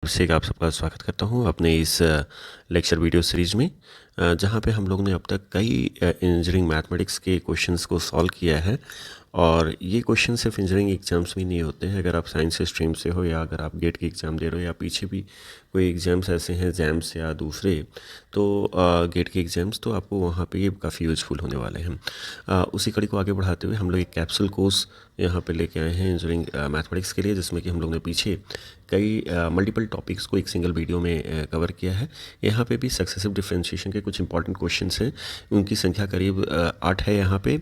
से आप सबका स्वागत करता हूं अपने इस लेक्चर वीडियो सीरीज़ में, जहां पे हम लोग ने अब तक कई इंजीनियरिंग मैथमेटिक्स के क्वेश्चंस को सॉल्व किया है। और ये क्वेश्चन सिर्फ इंजीनियरिंग एग्जाम्स में नहीं होते हैं। अगर आप साइंस स्ट्रीम से हो या अगर आप गेट की एग्ज़ाम दे रहे हो या पीछे भी कोई एग्ज़ाम्स ऐसे हैं जैम्स या दूसरे, तो गेट के एग्ज़ाम्स, तो आपको वहाँ पे ये काफ़ी यूज़फुल होने वाले हैं। उसी कड़ी को आगे बढ़ाते हुए हम लोग एक कैप्सूल कोर्स यहाँ पे लेके आए हैं इंजीनियरिंग मैथमेटिक्स के लिए, जिसमें कि हम लोग ने पीछे कई मल्टीपल टॉपिक्स को एक सिंगल वीडियो में कवर किया है। यहाँ पे भी सक्सेसिव डिफरेंशिएशन के कुछ इंपॉर्टेंट क्वेश्चंस हैं, उनकी संख्या करीब 8 है यहाँ पे।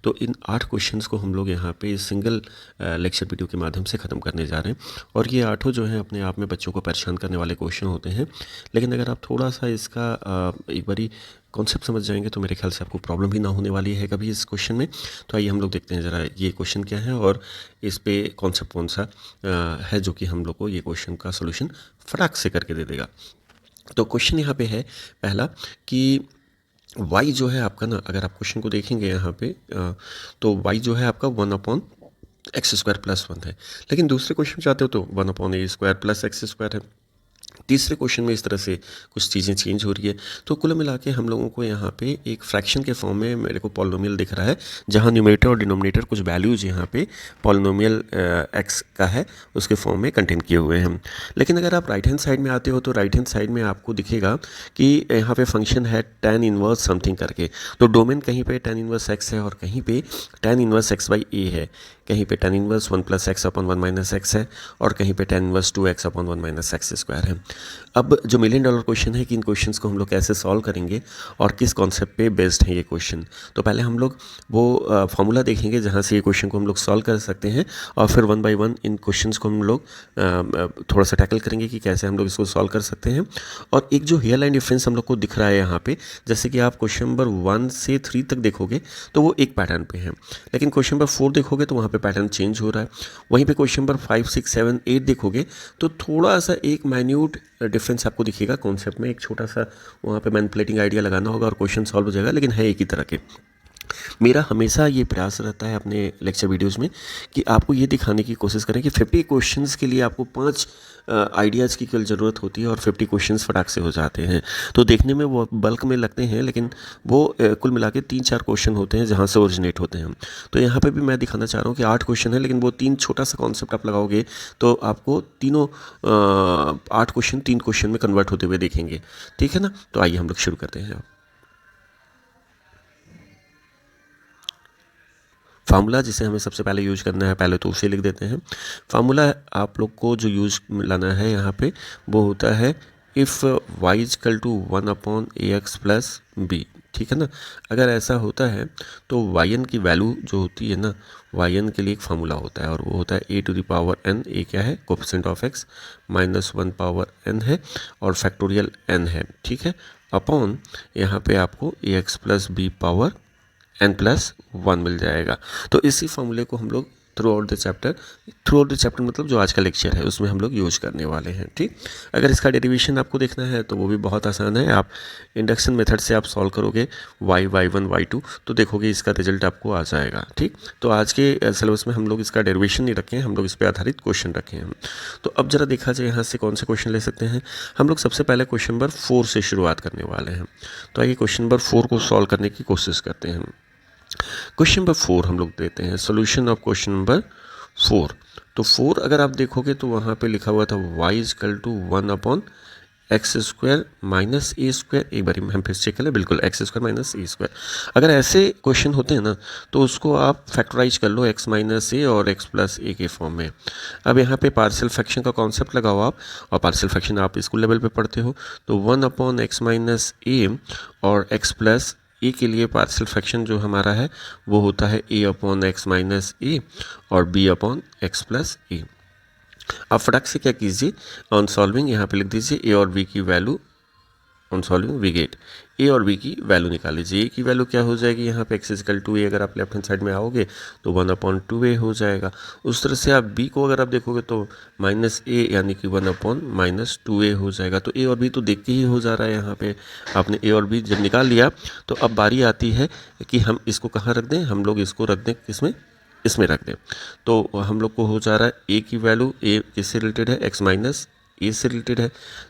तो इन 8 क्वेश्चंस को हम लोग यहाँ पे सिंगल लेक्चर वीडियो के माध्यम से ख़त्म करने जा रहे हैं। और ये 8 जो हैं अपने आप में बच्चों को परेशान करने वाले क्वेश्चन होते हैं, लेकिन अगर आप थोड़ा सा इसका एक बारी कॉन्सेप्ट समझ जाएंगे तो मेरे ख्याल से आपको प्रॉब्लम भी ना होने वाली है कभी इस क्वेश्चन में। तो आइए हम लोग देखते हैं ज़रा ये क्वेश्चन क्या है और इस पे कॉन्सेप्ट कौन सा है जो कि हम लोग को ये क्वेश्चन का सोल्यूशन फटाक से करके दे देगा। तो क्वेश्चन यहाँ पे है पहला कि y जो है आपका ना, अगर आप क्वेश्चन को देखेंगे यहाँ पे तो y जो है आपका 1/x² + 1 है। लेकिन दूसरे क्वेश्चन चाहते हो तो 1/a² + x² है। तीसरे क्वेश्चन में इस तरह से कुछ चीज़ें चेंज हो रही है। तो कुल मिला के हम लोगों को यहाँ पे एक फ्रैक्शन के फॉर्म में मेरे को पॉलिनोमियल दिख रहा है, जहाँ न्यूमरेटर और डिनोमिनेटर कुछ वैल्यूज यहाँ पे पॉलिनोमियल एक्स का है उसके फॉर्म में कंटेन किए हुए हैं। लेकिन अगर आप राइट हैंड साइड में आते हो तो राइट हैंड साइड में आपको दिखेगा कि यहाँ पे फंक्शन है tan इनवर्स समथिंग करके। तो डोमेन कहीं पे tan इनवर्स x है और कहीं पे tan इनवर्स x/a है, कहीं पे tan इनवर्स 1 + x/1 - x है और कहीं पे tan इनवर्स 2x/1 - x² है। अब जो मिलियन डॉलर क्वेश्चन है कि इन क्वेश्चंस को हम लोग कैसे सॉल्व करेंगे और किस कॉन्सेप्ट पे बेस्ड है ये क्वेश्चन। तो पहले हम लोग वो फार्मूला देखेंगे जहाँ से ये क्वेश्चन को हम लोग सॉल्व कर सकते हैं, और फिर 1 बाय 1 इन क्वेश्चंस को हम लोग थोड़ा सा टैकल करेंगे कि कैसे हम लोग इसको सॉल्व कर सकते हैं। और एक जो हेयर लाइन डिफरेंस हम लोग को दिख रहा है यहाँ पे, जैसे कि आप क्वेश्चन नंबर 1 से 3 तक देखोगे तो वो एक पैटर्न पे है, लेकिन क्वेश्चन नंबर 4 देखोगे तो वहाँ पे पैटर्न चेंज हो रहा है। वहीं पे क्वेश्चन नंबर 5, 6, 7, 8 देखोगे तो थोड़ा सा एक माइन्यूट डिफरेंस आपको दिखेगा कॉन्सेप्ट में। एक छोटा सा वहाँ पे मैनिपुलेटिंग आइडिया लगाना होगा और क्वेश्चन सॉल्व हो जाएगा, लेकिन है एक ही तरह के। मेरा हमेशा ये प्रयास रहता है अपने लेक्चर वीडियोस में कि आपको ये दिखाने की कोशिश करें कि 50 क्वेश्चंस के लिए आपको 5 आइडियाज़ की केवल ज़रूरत होती है और 50 क्वेश्चंस फटाक से हो जाते हैं। तो देखने में वो बल्क में लगते हैं, लेकिन वो कुल मिला के 3-4 क्वेश्चन होते हैं जहाँ से ओरिजिनेट होते हैं। तो यहाँ पे भी मैं दिखाना चाह रहा हूँ कि 8 क्वेश्चन है, लेकिन वो 3 छोटा सा कॉन्सेप्ट आप लगाओगे तो आपको तीनों 8 क्वेश्चन 3 क्वेश्चन में कन्वर्ट होते हुए देखेंगे। ठीक है ना? तो आइए हम लोग शुरू करते हैं। फार्मूला जिसे हमें सबसे पहले यूज करना है, पहले तो उसे लिख देते हैं। फार्मूला आप लोग को जो यूज लाना है यहाँ पे वो होता है इफ़ y = 1/ax + b। ठीक है ना? अगर ऐसा होता है तो yn की वैल्यू जो होती है ना, yn के लिए एक फार्मूला होता है और वो होता है a⁴n। a क्या है? कोएफिशिएंट ऑफ x, -1/n है और फैक्टोरियल n है। ठीक है? अपॉन यहाँ पे आपको ax + b⁴n+1 मिल जाएगा। तो इसी फॉर्मूले को हम लोग थ्रू आउट द चैप्टर मतलब जो आज का लेक्चर है उसमें हम लोग यूज करने वाले हैं। ठीक, अगर इसका डेरिवेशन आपको देखना है तो वो भी बहुत आसान है। आप इंडक्शन मेथड से आप सॉल्व करोगे y1 y2 तो देखोगे इसका रिजल्ट आपको आ जाएगा। ठीक, तो आज के सिलेबस में हम लोग इसका डेरिवेशन नहीं रखे हैं, हम लोग इस पर आधारित क्वेश्चन रखे हैं। तो अब जरा देखा जाए यहाँ से कौन से क्वेश्चन ले सकते हैं। हम लोग सबसे पहले क्वेश्चन नंबर 4 से शुरुआत करने वाले हैं। तो आइए क्वेश्चन नंबर 4 को सॉल्व करने की कोशिश करते हैं। क्वेश्चन नंबर 4 हम लोग देते हैं सोल्यूशन ऑफ क्वेश्चन नंबर 4। तो 4 अगर आप देखोगे तो वहाँ पे लिखा हुआ था y = 1/x² - a²। एक बार हम फिर चेक करें, बिल्कुल x² - a²। अगर ऐसे क्वेश्चन होते हैं ना तो उसको आप फैक्टराइज कर लो x - a और x + a के फॉर्म में। अब यहाँ पे पार्शियल फ्रैक्शन का कॉन्सेप्ट लगाओ आप, और पार्शियल फ्रैक्शन आप स्कूल लेवल पे पढ़ते हो। तो 1/x - a और x + ए के लिए पार्शियल फ्रैक्शन जो हमारा है वो होता है a/x - a और b/x + a। अब फटाक से क्या कीजिए, ऑन सॉल्विंग यहाँ पे लिख दीजिए a और b की value. On solving we get a और बी की वैल्यू निकाल लीजिए। ए की वैल्यू क्या हो जाएगी यहाँ पे x = a। अगर आप लेफ्ट हैंड साइड में आओगे तो 1/2a हो जाएगा। उस तरह से आप b को अगर आप देखोगे तो -a यानी कि 1/-2a हो जाएगा। तो a और b तो देख के ही हो जा रहा है। यहाँ पे आपने a और b जब निकाल लिया तो अब बारी आती है कि हम इसको कहाँ रख दें। हम लोग इसको रख दें किसमें, इसमें रख दें। तो हम लोग को हो जा रहा है a की वैल्यू, a किससे रिलेटेड है, x - ए से रिलेटेड है,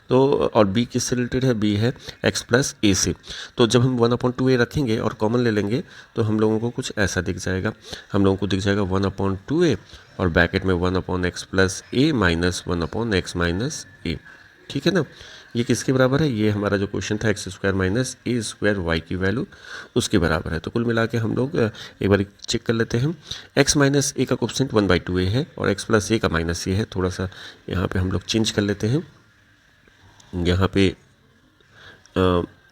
तो और बी किससे रिलेटेड है, बी है एक्स प्लस ए से। तो जब हम 1/2 ए रखेंगे और कॉमन ले लेंगे तो हम लोगों को कुछ ऐसा दिख जाएगा, हम लोगों को दिख जाएगा 1/2 ए और ब्रैकेट में 1/x प्लस ए माइनस 1/x माइनस ए। ठीक है ना, ये किसके बराबर है, ये हमारा जो क्वेश्चन था एक्स स्क्वायर माइनस ए स्क्वायर वाई की वैल्यू उसके बराबर है। तो कुल मिला के हम लोग एक बार चेक कर लेते हैं। x माइनस ए का कोफिशिएंट 1/2 ए है और x प्लस ए का माइनस ए है। थोड़ा सा यहाँ पे हम लोग चेंज कर लेते हैं, यहाँ पे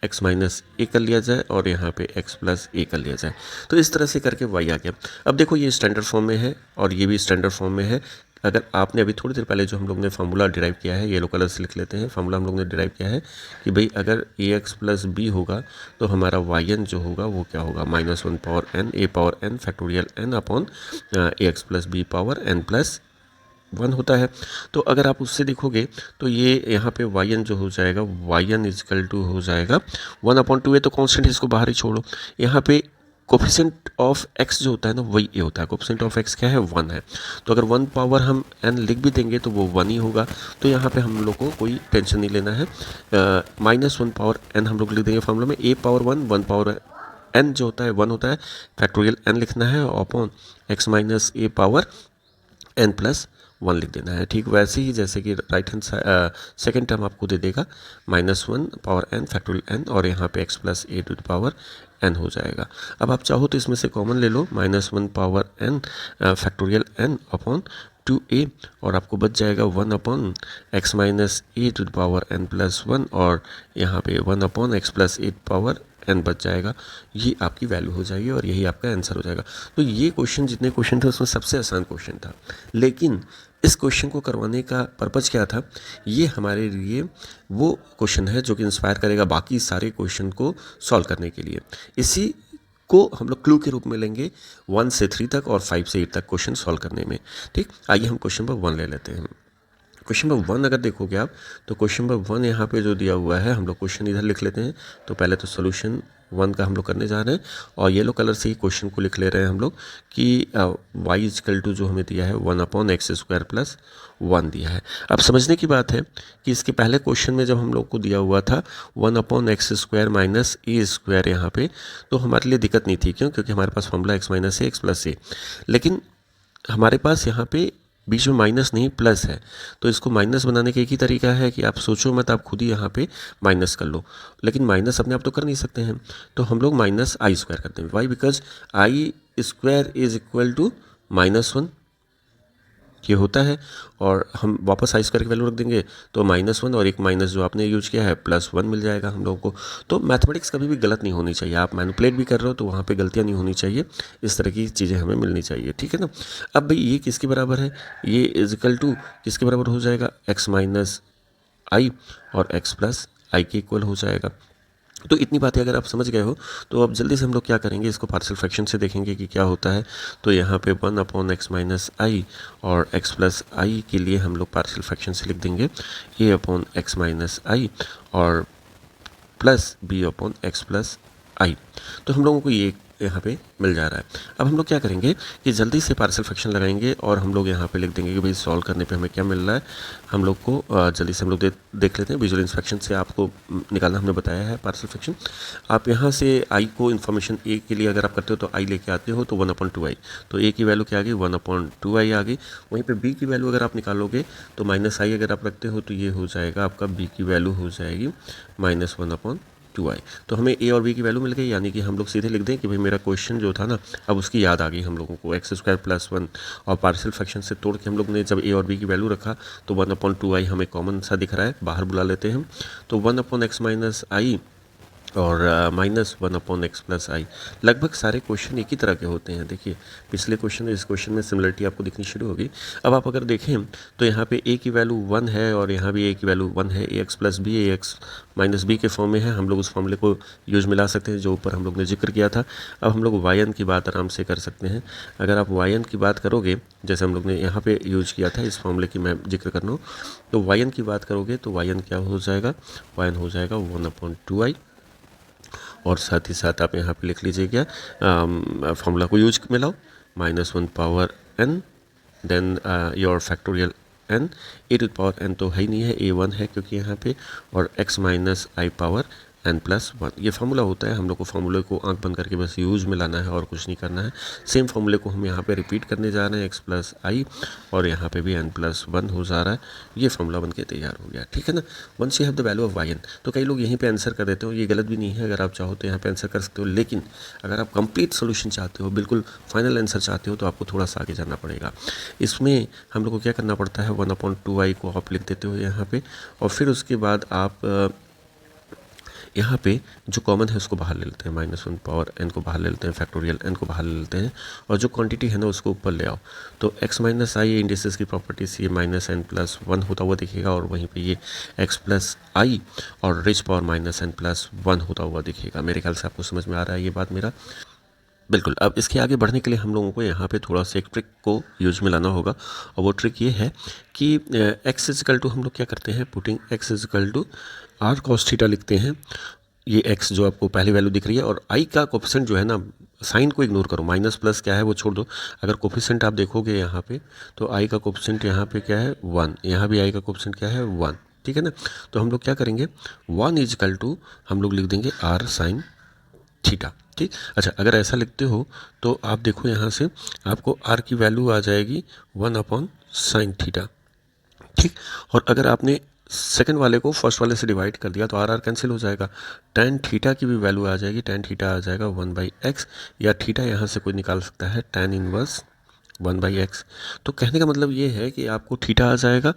x माइनस ए कर लिया जाए और यहाँ पे x प्लस ए कर लिया जाए। तो इस तरह से करके y आ गया। अब देखो ये स्टैंडर्ड फॉर्म में है और ये भी स्टैंडर्ड फॉर्म में है। अगर आपने अभी थोड़ी देर पहले जो हम लोग ने फार्मूला डिराइव किया है, येलो कलर से लिख लेते हैं, फार्मूला हम लोग ने डिराइव किया है कि भाई अगर ए एक्स प्लस बी होगा तो हमारा वाई एन जो होगा वो क्या होगा, -1 power n a power n factorial n upon a x plus b power n plus 1 होता है। तो अगर आप उससे देखोगे तो ये यहाँ पे वाई एन जो हो जाएगा, वाई एन इजकल टू हो जाएगा 1/2 ए, तो कॉन्स्टेंट इसको बाहर ही छोड़ो। यहाँ पे कोफिशिएंट ऑफ x जो होता है ना वही ए होता है, कोफिशिएंट ऑफ x क्या है, 1 है। तो अगर 1 पावर हम n लिख भी देंगे तो वो 1 ही होगा। तो यहाँ पे हम लोग को कोई टेंशन नहीं लेना है। -1 पावर n हम लोग लिख देंगे फॉर्मूला में, a पावर 1 पावर n जो होता है 1 होता है, फैक्टोरियल n लिखना है अपॉन x माइनस ए पावर n प्लस 1 लिख देना है। ठीक वैसे ही जैसे कि राइट हैंड सेकेंड टर्म आपको दे देगा -1 पावर n फैक्टोरियल n और यहाँ पे x plus a to the power n हो जाएगा। अब आप चाहो तो इसमें से कॉमन ले लो, -1 power n factorial n upon 2a और आपको बच जाएगा 1/x minus a to the power n plus 1 और यहाँ पे 1/x प्लस ए पावर n बच जाएगा। ये आपकी वैल्यू हो जाएगी और यही आपका आंसर हो जाएगा। तो ये क्वेश्चन जितने क्वेश्चन थे उसमें सबसे आसान क्वेश्चन था, लेकिन इस क्वेश्चन को करवाने का पर्पज़ क्या था, ये हमारे लिए वो क्वेश्चन है जो कि इंस्पायर करेगा बाकी सारे क्वेश्चन को सॉल्व करने के लिए। इसी को हम लोग क्लू के रूप में लेंगे 1 से 3 तक और 5 से 8 तक क्वेश्चन सॉल्व करने में। ठीक, आइए हम क्वेश्चन नंबर 1 ले लेते हैं। क्वेश्चन नंबर 1 अगर देखोगे आप तो क्वेश्चन नंबर 1 यहाँ पे जो दिया हुआ है, हम लोग क्वेश्चन इधर लिख लेते हैं। तो पहले तो सोल्यूशन 1 का हम लोग करने जा रहे हैं और येलो कलर से ही क्वेश्चन को लिख ले रहे हैं हम लोग कि y इजकल टू जो हमें दिया है 1/x स्क्वायर प्लस 1 दिया है। अब समझने की बात है कि इसके पहले क्वेश्चन में जब हम लोग को दिया हुआ था 1/x स्क्वायर माइनस ए स्क्वायर यहाँ पे, तो हमारे लिए दिक्कत नहीं थी। क्यों? क्योंकि हमारे पास फॉर्मूला x माइनस ए एक्स प्लस ए, लेकिन हमारे पास यहाँ पे बीच में माइनस नहीं प्लस है। तो इसको माइनस बनाने का एक ही तरीका है कि आप सोचो मत, आप खुद ही यहाँ पे माइनस कर लो। लेकिन माइनस अपने आप तो कर नहीं सकते हैं, तो हम लोग माइनस आई स्क्वायर करते हैं। Why? Because i square is equal to -1 ये होता है और हम वापस आई स्क्वायर की वैल्यू रख देंगे तो -1 और एक माइनस जो आपने यूज किया है +1 मिल जाएगा हम लोगों को। तो मैथमेटिक्स कभी भी गलत नहीं होनी चाहिए, आप मैनिपुलेट भी कर रहे हो तो वहाँ पे गलतियाँ नहीं होनी चाहिए, इस तरह की चीज़ें हमें मिलनी चाहिए। ठीक है ना। अब भाई ये किसके बराबर है, ये इजिकल टू किसके बराबर हो जाएगा, x माइनस आई और x प्लस आई के इक्वल हो जाएगा। तो इतनी बातें अगर आप समझ गए हो तो अब जल्दी से हम लोग क्या करेंगे, इसको पार्शियल फ्रैक्शन से देखेंगे कि क्या होता है। तो यहाँ पे 1/x माइनस आई और x प्लस आई के लिए हम लोग पार्शियल फ्रैक्शन से लिख देंगे a/x माइनस आई और प्लस b/x प्लस आई। तो हम लोगों को ये यहाँ पे मिल जा रहा है। अब हम लोग क्या करेंगे कि जल्दी से पार्शियल फ्रैक्शन लगाएंगे और हम लोग यहाँ पे लिख देंगे कि भाई सॉल्व करने पे हमें क्या मिल रहा है। हम लोग को जल्दी से हम लोग देख लेते हैं। विजुअल इंस्पेक्शन से आपको निकालना हमने बताया है पार्शियल फ्रैक्शन। आप यहाँ से आई को इन्फॉर्मेशन ए के लिए अगर आप करते हो तो आई लेके आते हो तो 1/2 आई, तो ए की वैल्यू क्या आ गई, 1/2 आई आ गई। वहीं पर बी की वैल्यू अगर आप निकालोगे तो माइनस आई अगर आप रखते हो तो ये हो जाएगा आपका बी की वैल्यू हो जाएगी -1/2 आई। तो हमें ए और बी की वैल्यू मिल गई, यानी कि हम लोग सीधे लिख दें कि भाई मेरा क्वेश्चन जो था ना, अब उसकी याद आ गई हम लोगों को, एक्स स्क्वायर प्लस 1 और पार्शियल फ्रैक्शन से तोड़ के हम लोग ने जब ए और बी की वैल्यू रखा तो 1/2 आई हमें कॉमन सा दिख रहा है, बाहर बुला लेते हैं। तो 1/x माइनस आई और -1/x प्लस आई। लगभग सारे क्वेश्चन एक ही तरह के होते हैं। देखिए पिछले क्वेश्चन इस क्वेश्चन में सिमिलरिटी आपको दिखनी शुरू होगी। अब आप अगर देखें तो यहाँ पे a की वैल्यू 1 है और यहाँ भी a की वैल्यू 1 है, ax plus b ax minus b के फॉर्म में है। हम लोग उस फॉर्मूले को यूज मिला सकते हैं जो ऊपर हम लोग ने जिक्र किया था। अब हम लोग yn की बात आराम से कर सकते हैं। अगर आप yn की बात करोगे, जैसे हम लोग ने यहाँ पे यूज किया था, इस फॉर्मूले की मैं जिक्र कर रहा हूँ, तो yn की बात करोगे तो yn क्या हो जाएगा, yn हो जाएगा 1/2 आई और साथ ही साथ आप यहाँ पे लिख लीजिए क्या, फॉर्मूला को यूज में लाओ, -1 power n then your factorial n, a to the power n तो है ही नहीं है, ए वन है क्योंकि यहाँ पे, और एक्स माइनस आई पावर एन प्लस वन, ये फार्मूला होता है। हम लोग को फार्मूले को आंख बंद करके बस यूज में लाना है और कुछ नहीं करना है। सेम फार्मूले को हम यहाँ पे रिपीट करने जा रहे हैं, एक्स प्लस आई, और यहाँ पे भी एन प्लस वन हो जा रहा है। ये फार्मूला बन के तैयार हो गया, ठीक है ना। Once you have the value of y n, तो कई लोग यहीं पे आंसर कर देते हो, ये गलत भी नहीं है, अगर आप चाहो तो यहाँ पे आंसर कर सकते हो, लेकिन अगर आप कंप्लीट सोल्यूशन चाहते हो, बिल्कुल फाइनल आंसर चाहते हो, तो आपको थोड़ा सा आगे जाना पड़ेगा। इसमें हम लोग को क्या करना पड़ता है, 1/2i को आप लिख देते हो यहाँ पे, और फिर उसके बाद आप यहाँ पे जो कॉमन है उसको बाहर ले लेते हैं, -1 पावर n को बाहर ले लेते हैं, फैक्टोरियल n को बाहर ले लेते हैं, और जो क्वांटिटी है ना उसको ऊपर ले आओ। तो x माइनस आई इंडिसेस की प्रॉपर्टीज ये -n+1 होता हुआ दिखेगा, और वहीं पे ये x प्लस आई और रिच पावर -n+1 होता हुआ दिखेगा। मेरे ख्याल से आपको समझ में आ रहा है ये बात मेरा। बिल्कुल। अब इसके आगे बढ़ने के लिए हम लोगों को यहाँ पे थोड़ा सा एक ट्रिक को यूज में लाना होगा, और वो ट्रिक ये है कि x इजिकल टू हम लोग क्या करते हैं, putting x equal to r cos theta लिखते हैं। ये x जो आपको पहली वैल्यू दिख रही है, और i का कोफिशिएंट जो है ना, साइन को इग्नोर करो, माइनस प्लस क्या है वो छोड़ दो। अगर कोफिशिएंट आप देखोगे यहाँ पे, तो i का कोफिशिएंट यहाँ पे क्या है 1, यहाँ भी i का कोफिशिएंट क्या है 1, ठीक है ना। तो हम लोग क्या करेंगे, 1 इजिकल टू हम लोग लिख देंगे r साइन थीटा, ठीक। अच्छा, अगर ऐसा लिखते हो तो आप देखो यहाँ से आपको r की वैल्यू आ जाएगी 1/sin थीटा, ठीक। और अगर आपने सेकंड वाले को फर्स्ट वाले से डिवाइड कर दिया तो आर आर कैंसिल हो जाएगा, tan थीटा की भी वैल्यू आ जाएगी, tan थीटा आ जाएगा 1/x, या थीटा यहाँ से कोई निकाल सकता है tan इनवर्स 1/x। तो कहने का मतलब ये है कि आपको थीटा आ जाएगा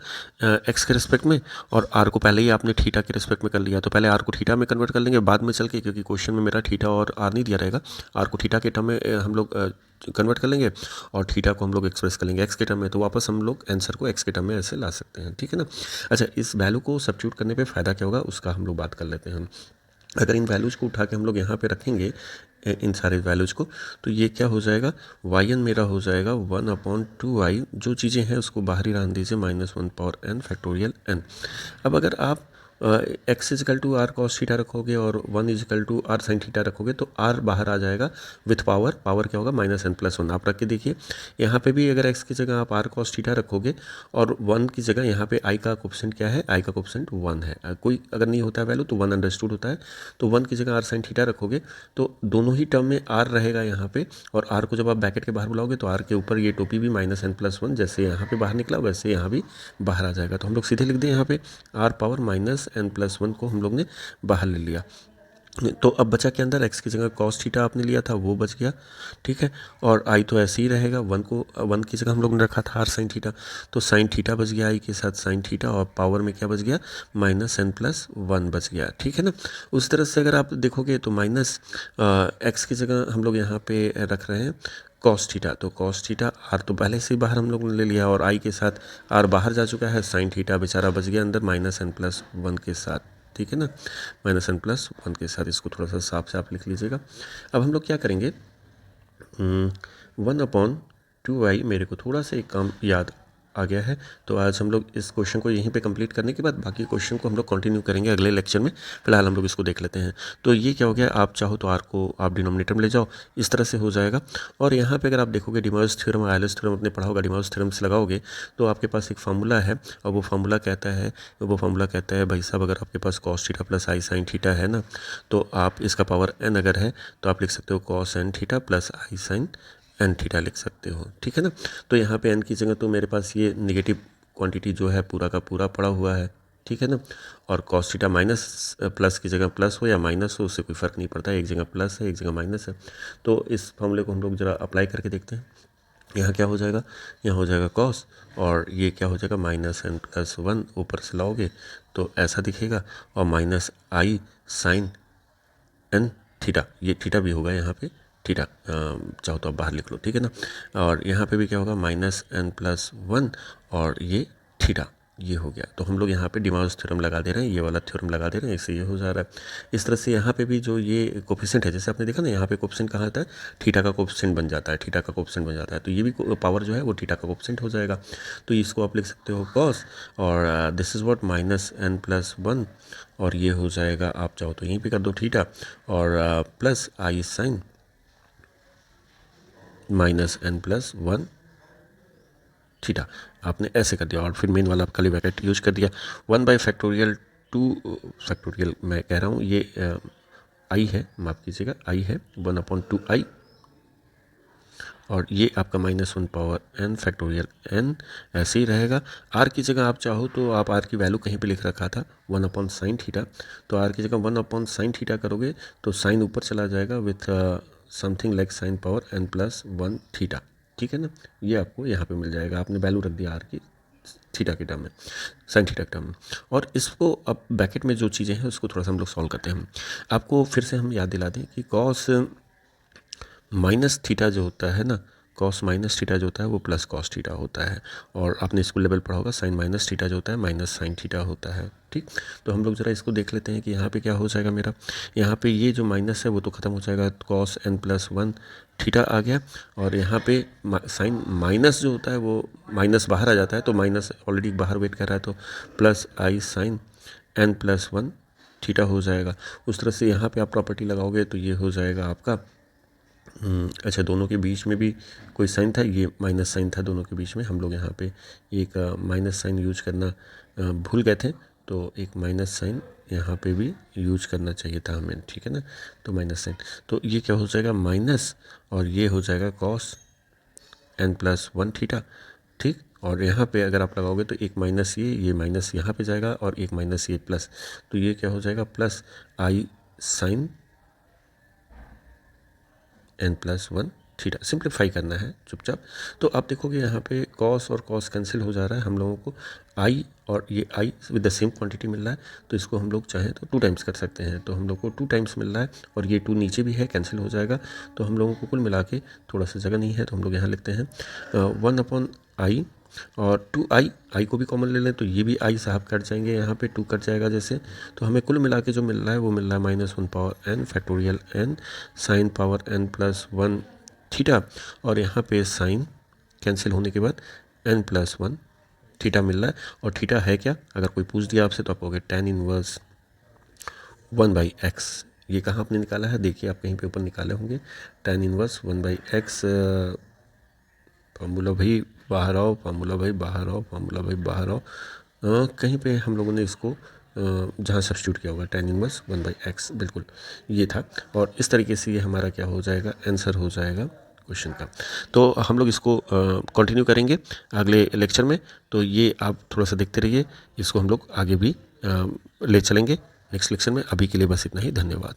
x के रिस्पेक्ट में, और r को पहले ही आपने थीटा के रिस्पेक्ट में कर लिया, तो पहले r को थीटा में कन्वर्ट कर लेंगे बाद में चल के, क्योंकि क्वेश्चन में मेरा थीटा और r नहीं दिया रहेगा। r को थीटा के टर्म में हम लोग कन्वर्ट कर लेंगे, और थीटा को हम लोग एक्सप्रेस कर लेंगे x के टर्म में, तो वापस हम लोग आंसर को x के टर्म में ऐसे ला सकते हैं, ठीक है ना। अच्छा, इस वैल्यू को सब्स्टिट्यूट करने पे फ़ायदा क्या होगा उसका हम लोग बात कर लेते हैं। अगर इन वैल्यूज़ को उठा के हम लोग यहाँ पे रखेंगे, इन सारे वैल्यूज़ को, तो ये क्या हो जाएगा, वाई एन मेरा हो जाएगा 1/2i, जो चीज़ें हैं उसको बाहर ही रहने दीजिए, -1 पावर n फैक्टोरियल n। अब अगर आप x equal to r cos theta रखोगे और 1 equal to r sine theta रखोगे, तो r बाहर आ जाएगा विथ पावर, पावर क्या होगा -n+1। आप रख के देखिए, यहाँ पे भी अगर x की जगह आप आर कॉस थीटा रखोगे, और 1 की जगह यहाँ पे i का कोफिशिएंट क्या है, i का कोफिशिएंट 1 है। कोई अगर नहीं होता है वैल्यू तो 1 अंडरस्टूड होता है, तो 1 की जगह आर साइन थीटा रखोगे, तो दोनों ही टर्म में r रहेगा यहाँ पे, और r को जब आप ब्रैकेट के बाहर बुलाओगे तो r के ऊपर ये टोपी भी -n+1, जैसे यहाँ पे बाहर निकला वैसे यहाँ भी बाहर आ जाएगा। तो हम लोग सीधे लिख दें यहाँ पे r पावर -n+1 को हम लोग ने बाहर ले लिया, तो अब बचा के अंदर x की जगह cos थीटा आपने लिया था वो बच गया, ठीक है। और i तो ऐसे ही रहेगा, 1 की जगह हम लोग ने रखा था r साइन थीटा, तो साइन थीटा बच गया i के साथ साइन थीटा, और पावर में क्या बच गया -n+1 बच गया, ठीक है ना। उस तरह से अगर आप देखोगे तो x की जगह हम लोग यहाँ पे रख रहे हैं cos थीटा, तो cos थीटा r तो पहले से ही बाहर हम लोग ने ले लिया, और i के साथ r बाहर जा चुका है, साइन थीटा बेचारा बच गया अंदर -n+1 के साथ, ठीक है ना, -n+1 के साथ। इसको थोड़ा सा साफ से आप लिख लीजिएगा। अब हम लोग क्या करेंगे, 1/2i, मेरे को थोड़ा सा एक काम याद आ गया है, तो आज हम लोग इस क्वेश्चन को यहीं पे कंप्लीट करने के बाद बाकी क्वेश्चन को हम लोग कंटिन्यू करेंगे अगले लेक्चर में। फिलहाल हम लोग इसको देख लेते हैं। तो ये क्या हो गया, आप चाहो तो आर को आप डिनोमिनेटर में ले जाओ, इस तरह से हो जाएगा। और यहाँ पे अगर आप देखोगे डिमॉर्गन्स थ्योरम और आयलर्स थ्योरम अपने पढ़ा होगा, डिमॉर्गन्स थ्योरम से लगाओगे तो आपके पास एक फार्मूला है, और वो फार्मूला कहता है भाई साहब, अगर आपके पास कॉस थीटा प्लस आई साइन थीटा है ना, तो आप इसका पावर n अगर है तो आप लिख सकते हो कॉस n थीटा प्लस आई साइन n थीटा लिख सकते हो, ठीक है ना। तो यहाँ पे n की जगह तो मेरे पास ये नेगेटिव क्वांटिटी जो है पूरा का पूरा पड़ा हुआ है, ठीक है ना। और कॉस थीटा माइनस प्लस की जगह प्लस हो या माइनस हो, उससे कोई फ़र्क नहीं पड़ता, एक जगह प्लस है एक जगह माइनस है। तो इस फॉर्मूले को हम लोग ज़रा अप्लाई करके देखते हैं। यहाँ क्या हो जाएगा, यहाँ हो जाएगा कॉस, और ये क्या हो जाएगा -n+1, ऊपर से लाओगे तो ऐसा दिखेगा, और -i साइन n थीटा, ये थीटा भी होगा यहाँ पे, थीटा चाहो तो आप बाहर लिख लो, ठीक है ना। और यहाँ पे भी क्या होगा -n+1, और ये थीटा, ये हो गया। तो हम लोग यहाँ पे डिमॉर्गन्स थ्योरम लगा दे रहे हैं, ये वाला थ्योरम लगा दे रहे हैं, इससे ये हो जा रहा है। इस तरह से यहाँ पे भी जो ये कोफिशिएंट है, जैसे आपने देखा ना यहाँ पे कोफिशिएंट कहाँ आता है, थीटा का कोफिशिएंट बन जाता है, थीटा का कोफिशिएंट बन जाता है, तो ये भी पावर जो है वो थीटा का कोफिशिएंट हो जाएगा। तो इसको आप लिख सकते हो कॉस, और दिस इज़ व्हाट -n+1, और ये हो जाएगा, आप चाहो तो यहीं पे कर दो थीटा, और प्लस आई साइन -n+1 थीटा आपने ऐसे कर दिया और फिर मेन वाला कर्ली ब्रैकेट यूज कर दिया। 1/2 फैक्टोरियल मैं कह रहा हूँ ये आई है, माफ़ कीजिएगा आई है 1/2i और ये आपका -1 पावर n फैक्टोरियल n ऐसे ही रहेगा। आर की जगह आप चाहो तो आप आर की वैल्यू कहीं पे लिख रखा था 1/sin थीटा, तो आर की जगह 1/sin थीटा करोगे तो साइन ऊपर चला जाएगा with something like sin power n+1 theta, ठीक है ना। ये आपको यहाँ पे मिल जाएगा, आपने वैल्यू रख दिया आर की थीटा के टर्म में, साइन थीटा के टर्म में। और इसको अब ब्रैकेट में जो चीज़ें हैं उसको थोड़ा सा हम लोग सॉल्व करते हैं। आपको फिर से हम याद दिला दें कि कॉस माइनस थीटा जो होता है ना, कॉस माइनस थीटा जो होता है वो प्लस कॉस थीटा होता है, और आपने स्कूल लेवल पढ़ा होगा साइन माइनस थीटा जो होता है माइनस साइन थीटा होता है, ठीक। तो हम लोग ज़रा इसको देख लेते हैं कि यहाँ पे क्या हो जाएगा मेरा। यहाँ पे ये जो माइनस है वो तो ख़त्म हो जाएगा, कॉस n+1 थीटा आ गया, और यहाँ पे साइन माइनस जो होता है वो माइनस बाहर आ जाता है, तो माइनस ऑलरेडी बाहर वेट कर रहा है, तो प्लस आई साइन n+1 थीटा हो जाएगा। उस तरह से यहाँ पे आप प्रॉपर्टी लगाओगे तो ये हो जाएगा आपका अच्छा, दोनों के बीच में भी कोई साइन था, ये माइनस साइन था दोनों के बीच में, हम लोग यहाँ पे एक माइनस साइन यूज करना भूल गए थे, तो एक माइनस साइन यहाँ पे भी यूज करना चाहिए था हमें, ठीक है ना। तो माइनस साइन, तो ये क्या हो जाएगा माइनस, और ये हो जाएगा कॉस n+1 थीटा, ठीक। और यहाँ पे अगर आप लगाओगे तो एक माइनस ये माइनस यहाँ पे जाएगा और एक माइनस ये प्लस, तो ये क्या हो जाएगा प्लस आई साइन n+1 थीटा। सिंप्लीफाई करना है चुपचाप। तो आप देखोगे यहाँ पे कॉस और कॉस कैंसिल हो जा रहा है, हम लोगों को आई और ये आई विद द सेम क्वांटिटी मिल रहा है, तो इसको हम लोग चाहें तो 2 टाइम्स कर सकते हैं, तो हम लोग को 2 टाइम्स मिल रहा है, और ये 2 नीचे भी है कैंसिल हो जाएगा, तो हम लोगों को कुल मिला के थोड़ा सा जगह नहीं है तो हम लोग यहाँ लिखते हैं 1/i और 2i, आई को भी कॉमन ले लें तो ये भी आई साहब कट जाएंगे, यहाँ पे 2 कट जाएगा जैसे, तो हमें कुल मिला के जो मिल रहा है वो मिल रहा है -1 power n factorial n sine power n+1 theta, और यहाँ पे साइन कैंसिल होने के बाद n+1 थीटा मिल रहा है। और थीटा है क्या, अगर कोई पूछ दिया आपसे तो आप कहोगे tan इनवर्स 1/x। ये कहाँ आपने निकाला है, देखिए आप कहीं पे ऊपर निकाले होंगे, tan इनवर्स 1/x। फार्मूला भाई बाहर आओ, फार्मूला भाई बाहर आओ, फार्मूला भाई बाहर आओ, कहीं पे हम लोगों ने इसको जहाँ सब्स्टिट्यूट किया होगा tan इनवर्स 1/x, बिल्कुल ये था। और इस तरीके से ये हमारा क्या हो जाएगा, आंसर हो जाएगा क्वेश्चन का। तो हम लोग इसको कंटिन्यू करेंगे अगले लेक्चर में, तो ये आप थोड़ा सा देखते रहिए, इसको हम लोग आगे भी ले चलेंगे नेक्स्ट लेक्चर में। अभी के लिए बस इतना ही, धन्यवाद।